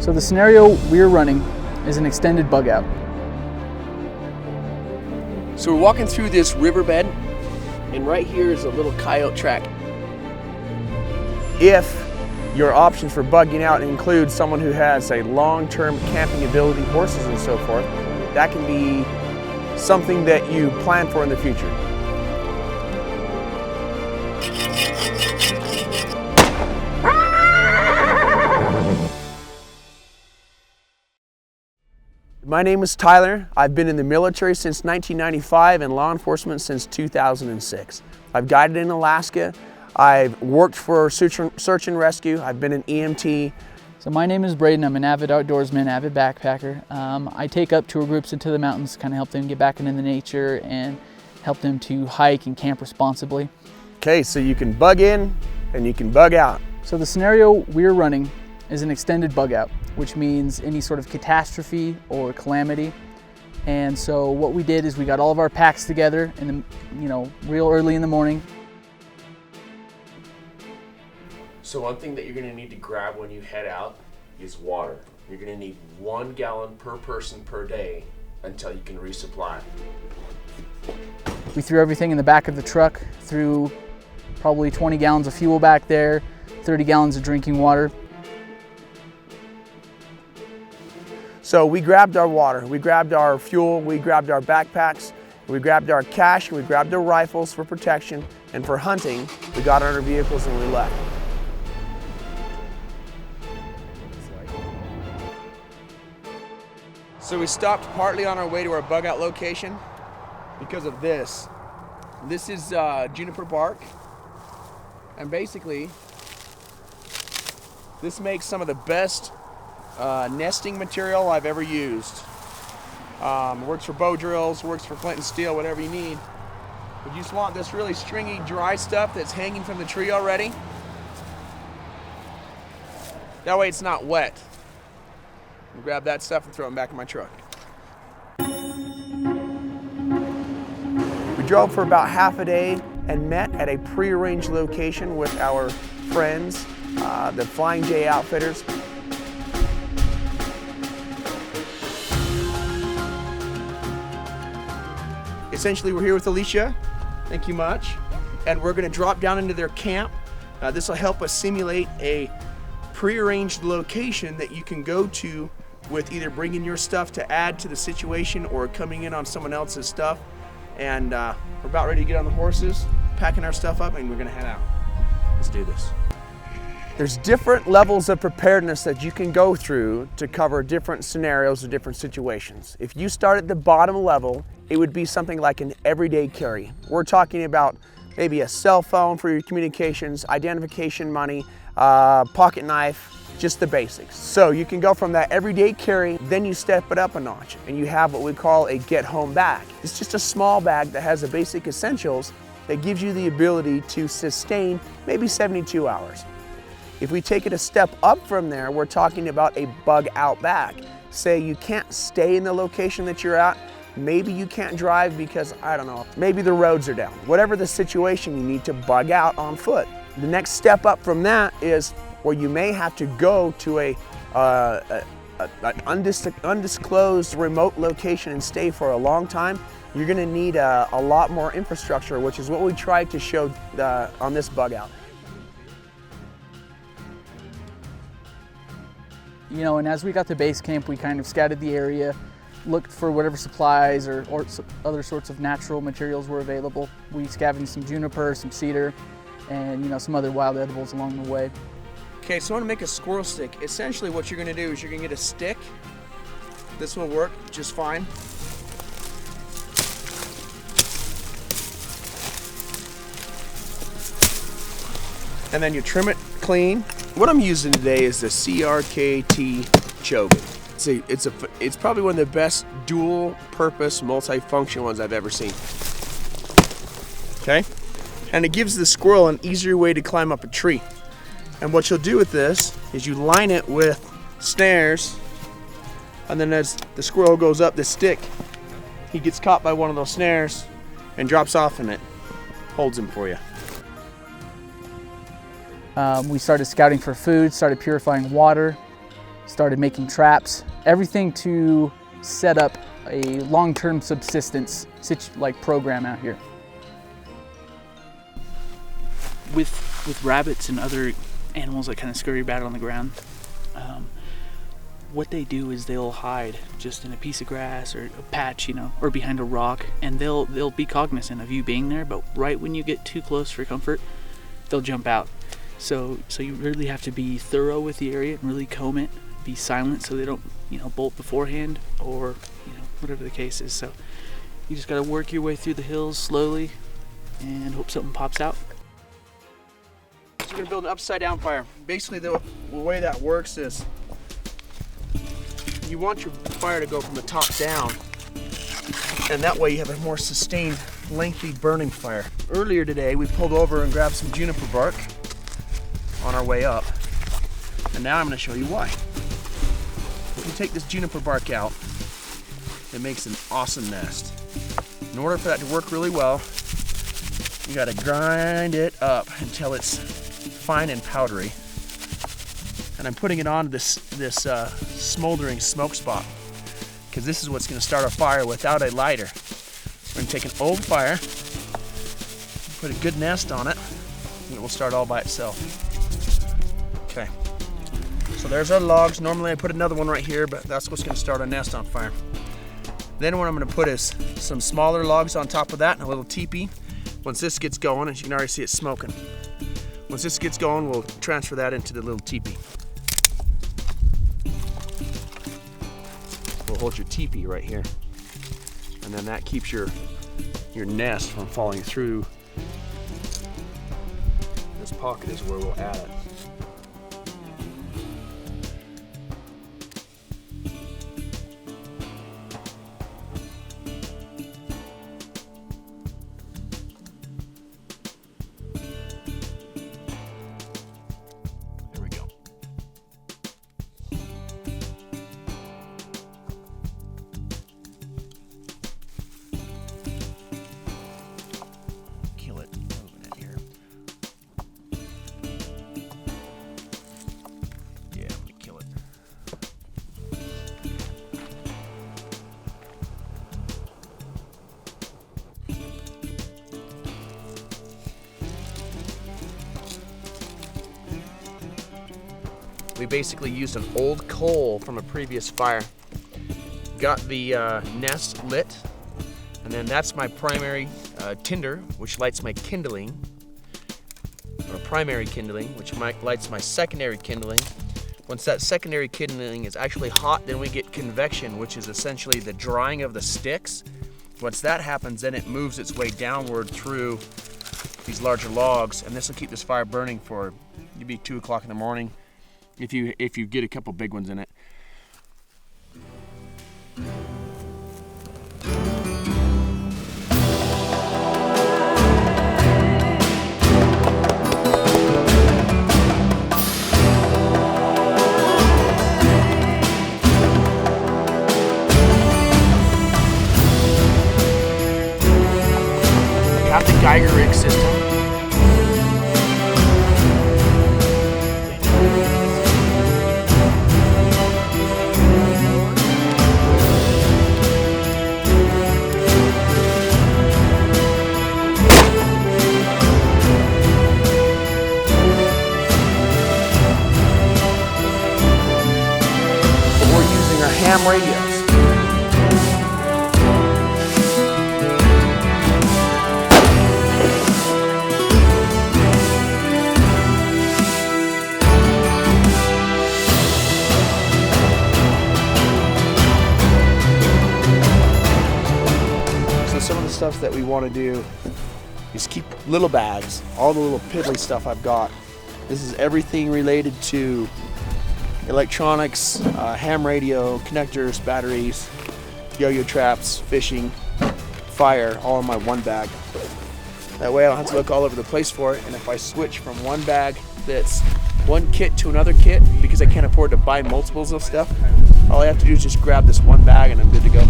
So the scenario we're running is an extended bug out. So we're walking through this riverbed, and right here is a little coyote track. If your options for bugging out include someone who has a long-term camping ability, horses and so forth, that can be something that you plan for in the future. My name is Tyler. I've been in the military since 1995 and law enforcement since 2006. I've guided in Alaska. I've worked for search and rescue. I've been an EMT. So my name is Braden. I'm an avid outdoorsman, avid backpacker. I take up tour groups into the mountains, kind of help them get back into the nature and help them to hike and camp responsibly. Okay, so you can bug in and you can bug out. So the scenario we're running is an extended bug out, which means any sort of catastrophe or calamity. And so what we did is we got all of our packs together in the, real early in the morning. So one thing that you're going to need to grab when you head out is water. You're going to need 1 gallon per person per day until you can resupply. We threw everything in the back of the truck, threw probably 20 gallons of fuel back there, 30 gallons of drinking water. So we grabbed our water, we grabbed our fuel, we grabbed our backpacks, we grabbed our cash, we grabbed our rifles for protection, and for hunting, we got on our vehicles and we left. So we stopped partly on our way to our bug out location because of this. This is juniper bark, and basically this makes some of the best nesting material I've ever used. Works for bow drills, works for flint and steel, whatever you need. But you just want this really stringy, dry stuff that's hanging from the tree already. That way it's not wet. I'll grab that stuff and throw it back in my truck. We drove for about half a day and met at a prearranged location with our friends, the Flying J Outfitters. Essentially, we're here with Alicia. Thank you much. And we're going to drop down into their camp. This will help us simulate a prearranged location that you can go to with either bringing your stuff to add to the situation or coming in on someone else's stuff. And we're about ready to get on the horses, packing our stuff up, and we're going to head out. Let's do this. There's different levels of preparedness that you can go through to cover different scenarios or different situations. If you start at the bottom level, it would be something like an everyday carry. We're talking about maybe a cell phone for your communications, identification money, pocket knife, just the basics. So you can go from that everyday carry, then you step it up a notch and you have what we call a get home bag. It's just a small bag that has the basic essentials that gives you the ability to sustain maybe 72 hours. If we take it a step up from there, we're talking about a bug out bag. Say you can't stay in the location that you're at, maybe you can't drive because, I don't know, maybe the roads are down. Whatever the situation, you need to bug out on foot. The next step up from that is where you may have to go to an undisclosed remote location and stay for a long time. You're gonna need a lot more infrastructure, which is what we tried to show on this bug out. And as we got to base camp, we kind of scouted the area, looked for whatever supplies or other sorts of natural materials were available. We scavenged some juniper, some cedar, and some other wild edibles along the way. Okay, so I want to make a squirrel stick. Essentially what you're going to do is you're going to get a stick. This will work just fine. And then you trim it clean. What I'm using today is the CRKT Chogan. It's probably one of the best dual-purpose, multi-function ones I've ever seen. Okay? And it gives the squirrel an easier way to climb up a tree. And what you'll do with this is you line it with snares, and then as the squirrel goes up the stick, he gets caught by one of those snares and drops off, and it holds him for you. We started scouting for food, started purifying water, started making traps, everything to set up a long-term subsistence like program out here. With rabbits and other animals that kind of scurry about on the ground, what they do is they'll hide just in a piece of grass or a patch, or behind a rock, and they'll be cognizant of you being there, but right when you get too close for comfort, they'll jump out. So you really have to be thorough with the area and really comb it, be silent so they don't, bolt beforehand or, whatever the case is. So you just gotta work your way through the hills slowly and hope something pops out. So we're gonna build an upside down fire. Basically the way that works is you want your fire to go from the top down, and that way you have a more sustained, lengthy burning fire. Earlier today we pulled over and grabbed some juniper bark on our way up, and now I'm gonna show you why. If you take this juniper bark out, it makes an awesome nest. In order for that to work really well, you gotta grind it up until it's fine and powdery. And I'm putting it on this smoldering smoke spot, because this is what's gonna start a fire without a lighter. We're gonna take an old fire, put a good nest on it, and it will start all by itself. Okay, so there's our logs. Normally I put another one right here, but that's what's gonna start a nest on fire. Then what I'm gonna put is some smaller logs on top of that and a little teepee. Once this gets going, as you can already see, it's smoking. Once this gets going, we'll transfer that into the little teepee. We'll hold your teepee right here, and then that keeps your nest from falling through. This pocket is where we'll add it. We basically used an old coal from a previous fire. Got the nest lit, and then that's my primary tinder, which lights my kindling, or primary kindling, which lights my secondary kindling. Once that secondary kindling is actually hot, then we get convection, which is essentially the drying of the sticks. Once that happens, then it moves its way downward through these larger logs, and this will keep this fire burning for maybe 2 o'clock in the morning. If you get a couple big ones in it. I got the Geiger rig system. Ham radios. So some of the stuff that we want to do is keep little bags, all the little piddly stuff I've got. This is everything related to electronics, ham radio, connectors, batteries, yo-yo traps, fishing, fire, all in my one bag. That way I don't have to look all over the place for it, and if I switch from one bag that's one kit to another kit, because I can't afford to buy multiples of stuff, all I have to do is just grab this one bag and I'm good to go.